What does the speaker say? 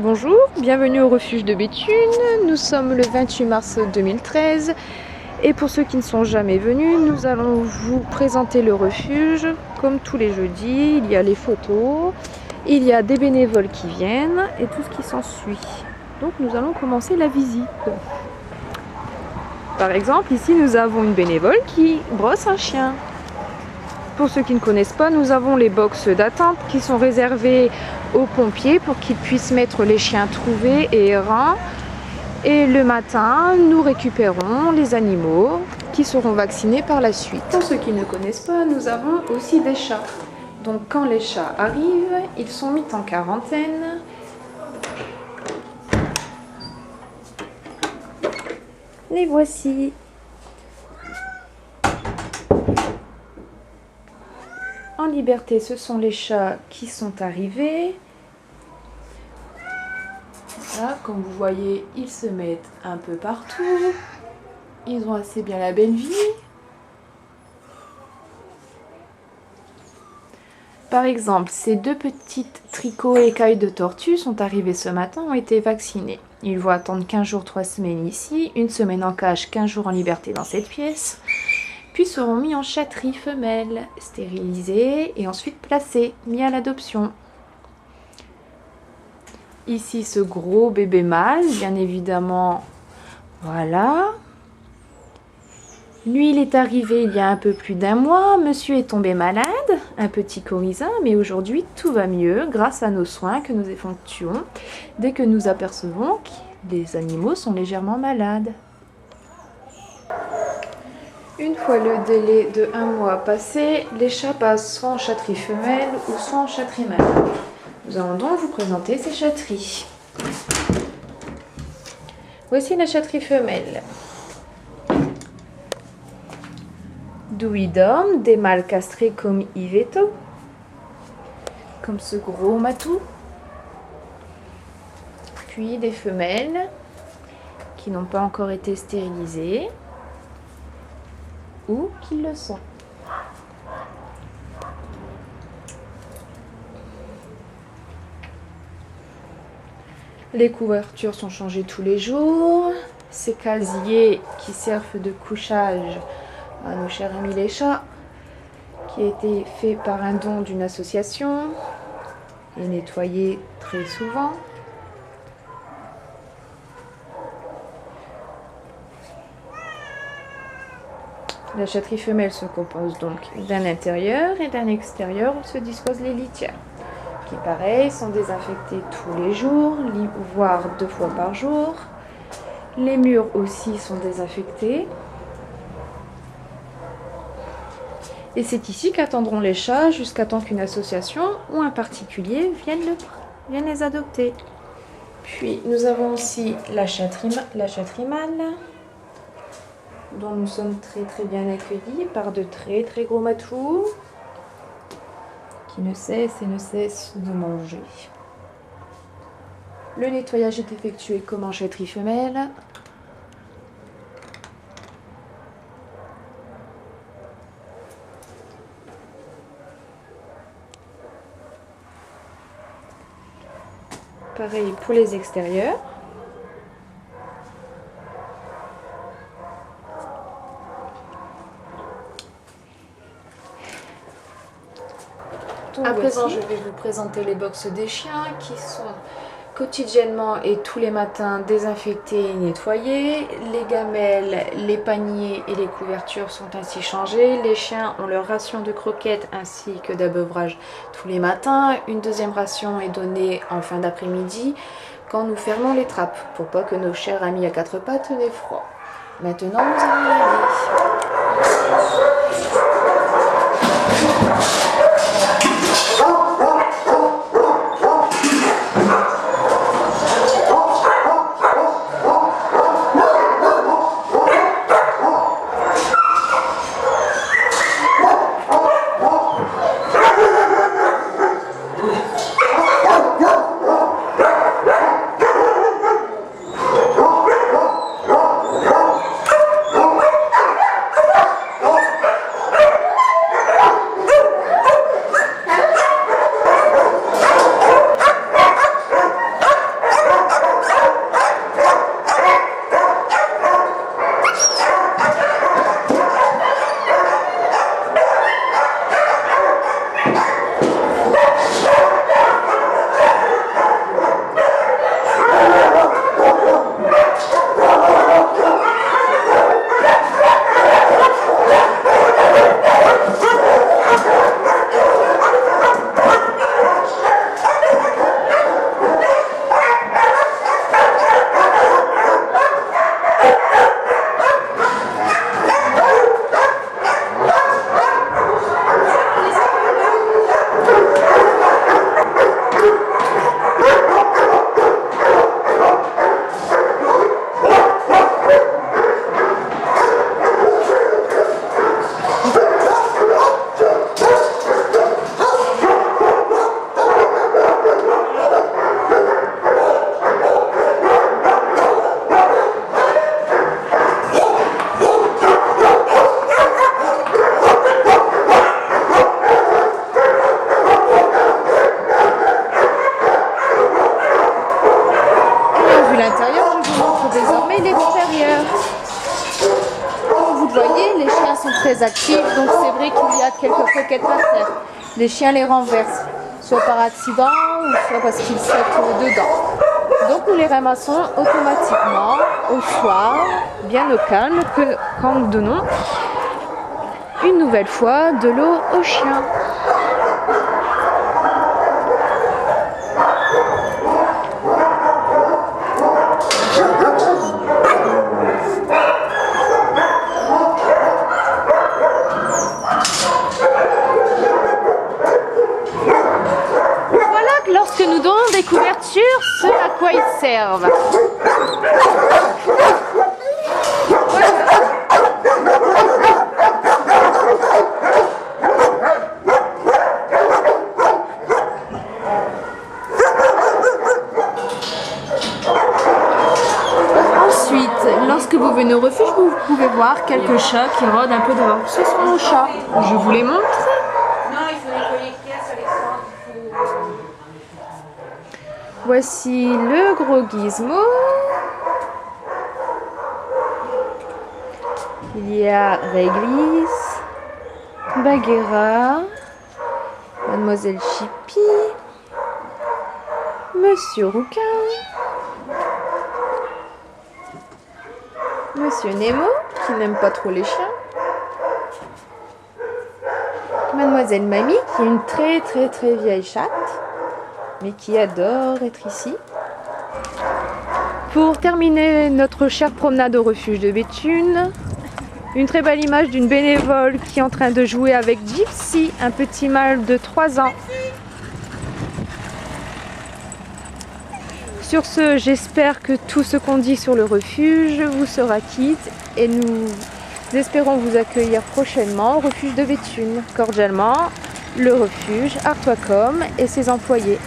Bonjour, bienvenue au refuge de Béthune. Nous sommes le 28 mars 2013 et pour ceux qui ne sont jamais venus, nous allons vous présenter le refuge. Comme tous les jeudis, il y a les photos, il y a des bénévoles qui viennent et tout ce qui s'ensuit. Donc nous allons commencer la visite. Par exemple, ici nous avons une bénévole qui brosse un chien. Pour ceux qui ne connaissent pas, nous avons les box d'attente qui sont réservées aux pompiers pour qu'ils puissent mettre les chiens trouvés et errants. Et le matin, nous récupérons les animaux qui seront vaccinés par la suite. Pour ceux qui ne connaissent pas, nous avons aussi des chats. Donc quand les chats arrivent, ils sont mis en quarantaine. Les voici. En liberté, ce sont les chats qui sont arrivés. Là, comme vous voyez, ils se mettent un peu partout. Ils ont assez bien la belle vie. Par exemple, ces deux petites tricots écailles de tortue sont arrivés ce matin, ont été vaccinés. Ils vont attendre 15 jours, 3 semaines ici, une semaine en cage, 15 jours en liberté dans cette pièce. Puis seront mis en chatterie femelle, stérilisés et ensuite placés, mis à l'adoption. Ici ce gros bébé mâle, bien évidemment, voilà. Lui, il est arrivé il y a un peu plus d'1 mois, monsieur est tombé malade, un petit coryza, mais aujourd'hui tout va mieux grâce à nos soins que nous effectuons dès que nous apercevons que les animaux sont légèrement malades. Une fois le délai de 1 mois passé, les chats passent soit en chatterie femelle ou soit en chatterie mâle. Nous allons donc vous présenter ces chatteries. Voici la chatterie femelle. D'où ils dorment des mâles castrés comme Yveto, comme ce gros matou. Puis des femelles qui n'ont pas encore été stérilisées ou qui le sont. Les couvertures sont changées tous les jours. Ces casiers qui servent de couchage à nos chers amis les chats, qui a été fait par un don d'une association et nettoyé très souvent. La chatterie femelle se compose donc d'un intérieur et d'un extérieur où se disposent les litières, qui pareil sont désinfectés tous les jours, voire 2 fois par jour. Les murs aussi sont désinfectés. Et c'est ici qu'attendront les chats jusqu'à temps qu'une association ou un particulier vienne les adopter. Puis nous avons aussi la chatterie mâle, dont nous sommes très bien accueillis par de très gros matous qui ne cessent et ne cessent de manger. Le nettoyage est effectué comme en chatterie femelle. Pareil pour les extérieurs. À présent, je vais vous présenter les box des chiens qui sont quotidiennement et tous les matins désinfectés et nettoyés. Les gamelles, les paniers et les couvertures sont ainsi changés. Les chiens ont leur ration de croquettes ainsi que d'abeuvrage tous les matins. Une deuxième ration est donnée en fin d'après-midi quand nous fermons les trappes pour pas que nos chers amis à 4 pattes n'aient froid. Maintenant, nous allons y aller. très actifs, donc c'est vrai qu'il y a quelques croquettes par terre. Les chiens les renversent, soit par accident, ou soit parce qu'ils sautent dedans. Donc nous les ramassons automatiquement au soir, bien au calme, quand nous donnons une nouvelle fois de l'eau aux chiens. Lorsque nous donnons des couvertures, ce à quoi ils servent. Ensuite, lorsque vous venez au refuge, vous pouvez voir quelques chats qui rôdent un peu dehors. Ce sont nos chats. Je vous les montre. Voici le gros Gizmo. Il y a Réglisse, Bagheera, Mademoiselle Chippy, Monsieur Rouquin, Monsieur Nemo, qui n'aime pas trop les chiens, Mademoiselle Mamie, qui est une très vieille chatte, mais qui adore être ici. Pour terminer notre chère promenade au refuge de Béthune, une très belle image d'une bénévole qui est en train de jouer avec Gypsy, un petit mâle de 3 ans. Sur ce, j'espère que tout ce qu'on dit sur le refuge vous sera quitte et nous espérons vous accueillir prochainement au refuge de Béthune. Cordialement, le refuge Artois Com et ses employés.